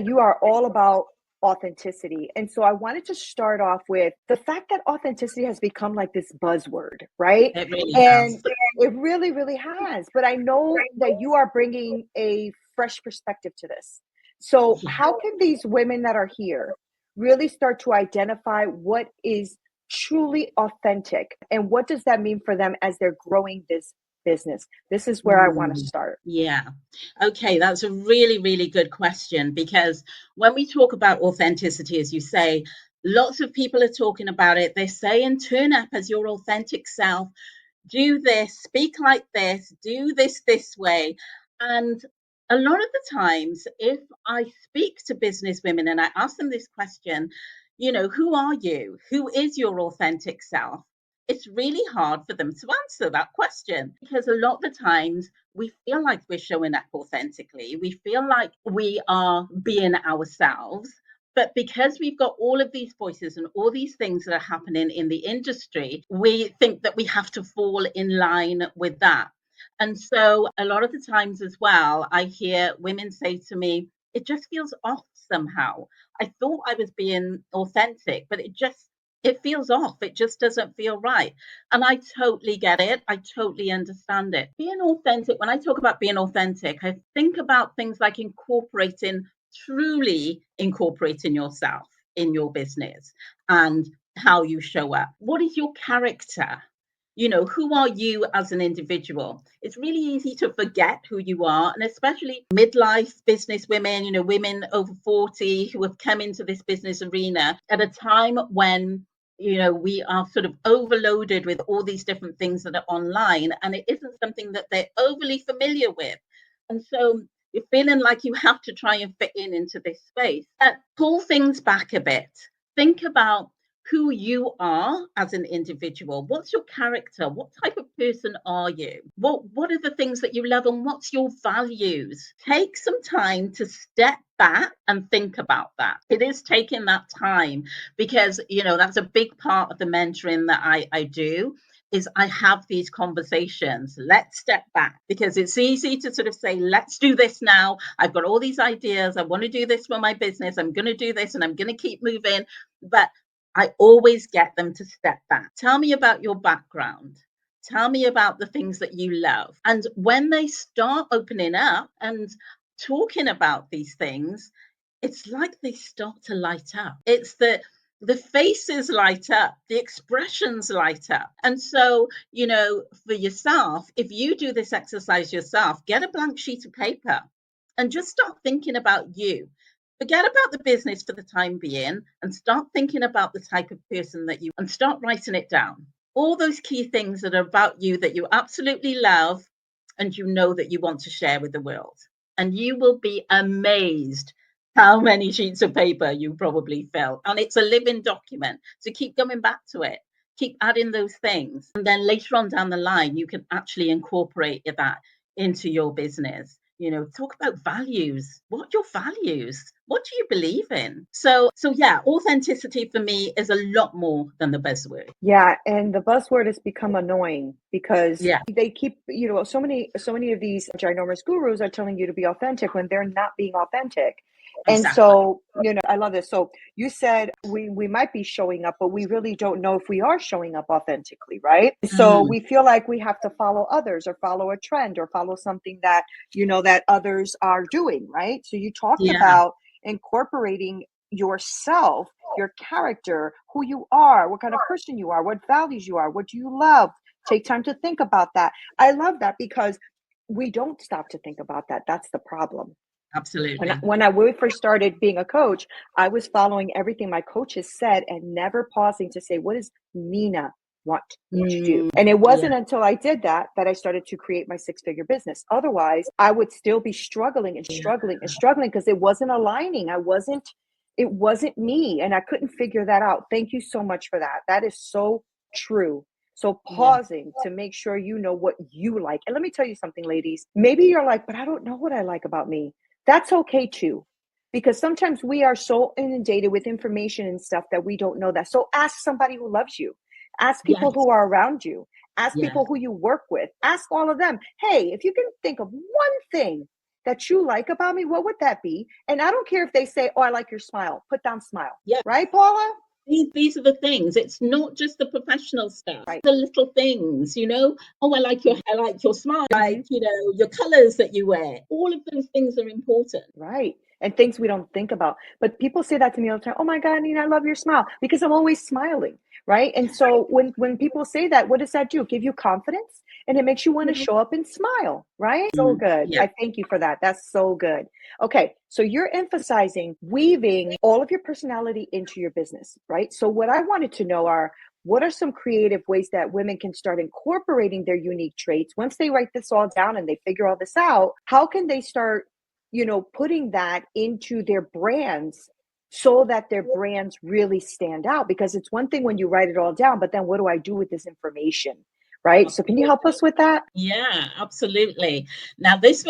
You are all about authenticity. And so I wanted to start off with the fact that authenticity has become like this buzzword, right? It really And has. it really, really has. But I know that you are bringing a fresh perspective to this. So, Yeah. how can these women that are here really start to identify what is truly authentic and what does that mean for them as they're growing this business? This is where I want to Mm, start. yeah. Okay, that's a really, really good question because when we talk about authenticity, as you say, lots of people are talking about it. They're saying turn up as your authentic self, do this, speak like this, do this this way. And a lot of the times, if I speak to business women and I ask them this question, who are you? Who is your authentic self? It's really hard for them to answer that question because a lot of the times we feel like we're showing up authentically. We feel like we are being ourselves. But because we've got all of these voices and all these things that are happening in the industry, we think that we have to fall in line with that. And so a lot of the times as well, I hear women say to me, it just feels off somehow. I thought I was being authentic, but it feels off. It just doesn't feel right. And I totally get it. I totally understand it. Being authentic, when I talk about being authentic, I think about things like truly incorporating yourself in your business and how you show up. What is your character? Who are you as an individual? It's really easy to forget who you are, and especially midlife business women, women over 40 who have come into this business arena at a time when we are sort of overloaded with all these different things that are online, and it isn't something that they're overly familiar with. And so you're feeling like you have to try and fit into this space. Pull things back a bit. Think about who you are as an individual. What's your character? What type of person are you? What are the things that you love and what's your values? Take some time to step back and think about that. It is taking that time because that's a big part of the mentoring that I do is I have these conversations. Let's step back because it's easy to sort of say, let's do this now. I've got all these ideas. I want to do this for my business. I'm going to do this and I'm going to keep moving. But I always get them to step back. Tell me about your background. Tell me about the things that you love. And when they start opening up and talking about these things, it's like they start to light up. It's the faces light up, the expressions light up. And so, for yourself, if you do this exercise yourself, get a blank sheet of paper and just start thinking about you. Forget about the business for the time being and start thinking about the type of person that you and start writing it down. All those key things that are about you that you absolutely love and that you want to share with the world. And you will be amazed how many sheets of paper you probably fill. And it's a living document. So keep going back to it. Keep adding those things. And then later on down the line, you can actually incorporate that into your business. Talk about values. What are your values? What do you believe in? So yeah, authenticity for me is a lot more than the buzzword. Yeah, and the buzzword has become annoying because Yeah, they keep, so many of these ginormous gurus are telling you to be authentic when they're not being authentic. And exactly. so, I love this. So you said we might be showing up, but we really don't know if we are showing up authentically, right? So Mm, we feel like we have to follow others or follow a trend or follow something that, that others are doing, right? So you talked yeah, about incorporating yourself, your character, who you are, what kind of person you are, what values you are, what do you love. Take time to think about that. I love that because we don't stop to think about that. That's the problem. When I, absolutely. when I really first started being a coach, I was following everything my coaches said and never pausing to say, what does Nina want to do? Mm, And it yeah, wasn't until I did that I started to create my six-figure business. Otherwise, I would still be struggling and yeah, struggling and struggling because it wasn't aligning. It wasn't me. And I couldn't figure that out. Thank you so much for that. That is so true. So yeah, pausing to make sure you know what you like. And let me tell you something, ladies. Maybe you're like, but I don't know what I like about me. That's okay too. Because sometimes we are so inundated with information and stuff that we don't know that. So ask somebody who loves you. Ask people yes, who are around you. Ask yes. people who you work with. Ask all of them. Hey, if you can think of one thing that you like about me, what would that be? And I don't care if they say, oh, I like your smile. Put down smile. Yeah. Right, Paula? These are the things. It's not just the professional stuff. Right. The little things, Oh, I like your smile, Mhm. like, your colors that you wear. All of those things are important. Right. And things we don't think about. But people say that to me all the time. Oh my God, Nina, I love your smile because I'm always smiling. Right. And so when people say that, what does that do? Give you confidence and it makes you want to show up and smile. Right. So good. Yeah. I thank you for that. That's so good. Okay. So you're emphasizing weaving all of your personality into your business. Right. So what I wanted to know are, what are some creative ways that women can start incorporating their unique traits once they write this all down and they figure all this out? How can they start putting that into their brands so that their brands really stand out? Because it's one thing when you write it all down, but then what do I do with this information? Right. So can you help us with that? Yeah, absolutely. Now, this is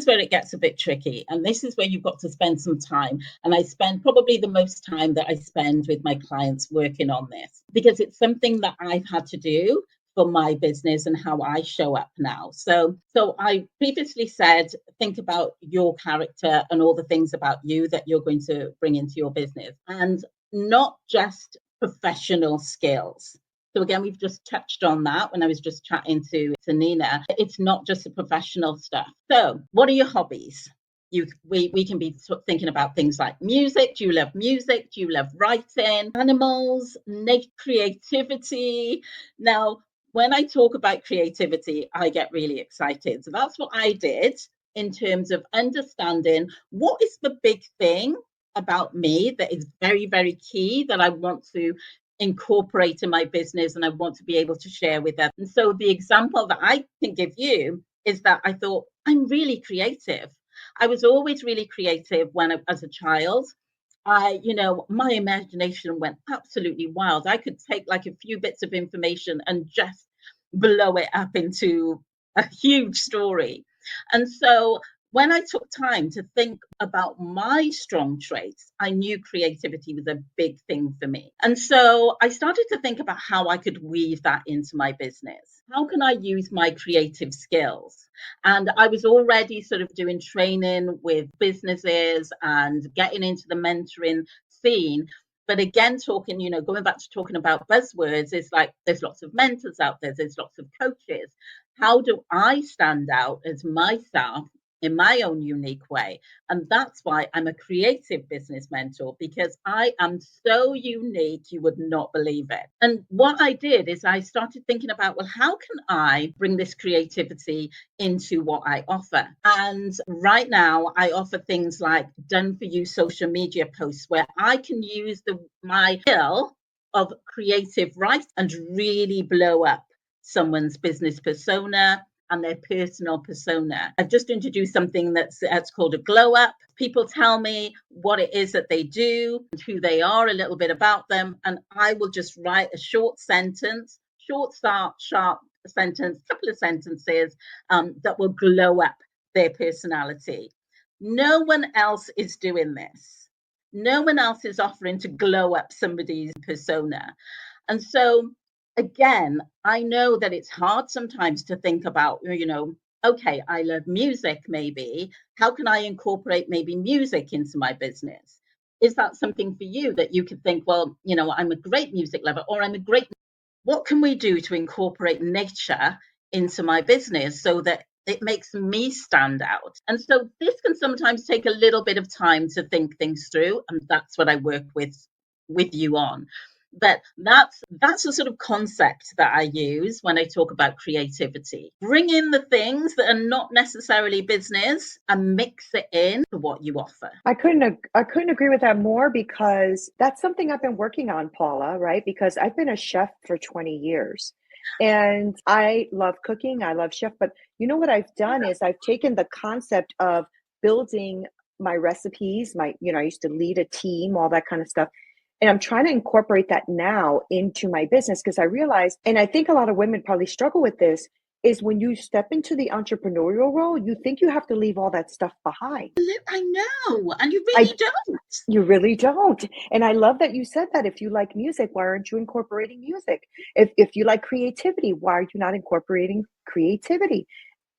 where it gets a bit tricky, and this is where you've got to spend some time. And I spend probably the most time that I spend with my clients working on this because it's something that I've had to do for my business and how I show up now. So I previously said, think about your character and all the things about you that you're going to bring into your business, and not just professional skills. So again, we've just touched on that when I was just chatting to Nina. It's not just the professional stuff. So what are your hobbies? We can be thinking about things like music. Do you love music? Do you love writing? Animals, creativity. Now, when I talk about creativity, I get really excited. So that's what I did in terms of understanding what is the big thing about me that is very, very key that I want to incorporate in my business and I want to be able to share with them. And so the example that I can give you is that I thought I'm really creative. I was always really creative as a child. My imagination went absolutely wild. I could take like a few bits of information and just blow it up into a huge story. And so when I took time to think about my strong traits, I knew creativity was a big thing for me. And so I started to think about how I could weave that into my business. How can I use my creative skills? And I was already sort of doing training with businesses and getting into the mentoring scene. But again, going back to talking about buzzwords, is like there's lots of mentors out there, there's lots of coaches. How do I stand out as myself in my own unique way? And that's why I'm a creative business mentor, because I am so unique, you would not believe it. And what I did is I started thinking about, well, how can I bring this creativity into what I offer? And right now, I offer things like done for you social media posts where I can use my skill of creative writing and really blow up someone's business persona and their personal persona. I've just introduced something that's called a glow up. People tell me what it is that they do, who they are, a little bit about them, and I will just write a short sentence, sharp sentence, couple of sentences that will glow up their personality. No one else is doing this. No one else is offering to glow up somebody's persona. And so again, I know that it's hard sometimes to think about, okay, I love music, maybe. How can I incorporate maybe music into my business? Is that something for you that you could think, well, I'm a great music lover, or what can we do to incorporate nature into my business so that it makes me stand out? And so this can sometimes take a little bit of time to think things through. And that's what I work with you on. But that's the sort of concept that I use when I talk about creativity. Bring in the things that are not necessarily business and mix it in to what you offer. I couldn't agree with that more because that's something I've been working on, Paula, right? Because I've been a chef for 20 years and I love cooking, I love chef, but you know what I've done is I've taken the concept of building my recipes, I used to lead a team, all that kind of stuff. And I'm trying to incorporate that now into my business because I realize, and I think a lot of women probably struggle with this, is when you step into the entrepreneurial role, you think you have to leave all that stuff behind. I know, and you I really don't. You really don't. And I love that you said that. If you like music, why aren't you incorporating music? If you like creativity, why are you not incorporating creativity?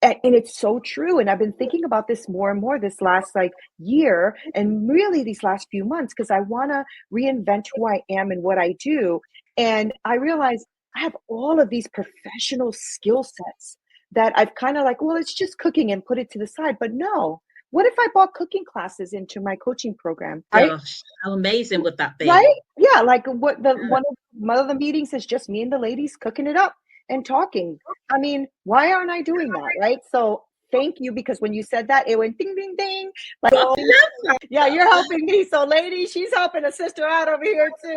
And it's so true, and I've been thinking about this more and more this last, like, year, and really these last few months, because I wanna reinvent who I am and what I do, and I realize I have all of these professional skill sets that I've kinda like, "Well, it's just cooking," and put it to the side, but no. What if I brought cooking classes into my coaching program, right? Gosh, how amazing would that be? Right? Yeah, like what the Yeah. one of the meetings is just me and the ladies cooking it up and talking. I mean, why aren't I doing that, right? So, thank you, because when you said that, it went ding, ding, ding, like, I oh, love yeah, that. you're helping me. So, lady, she's helping a sister out over here too.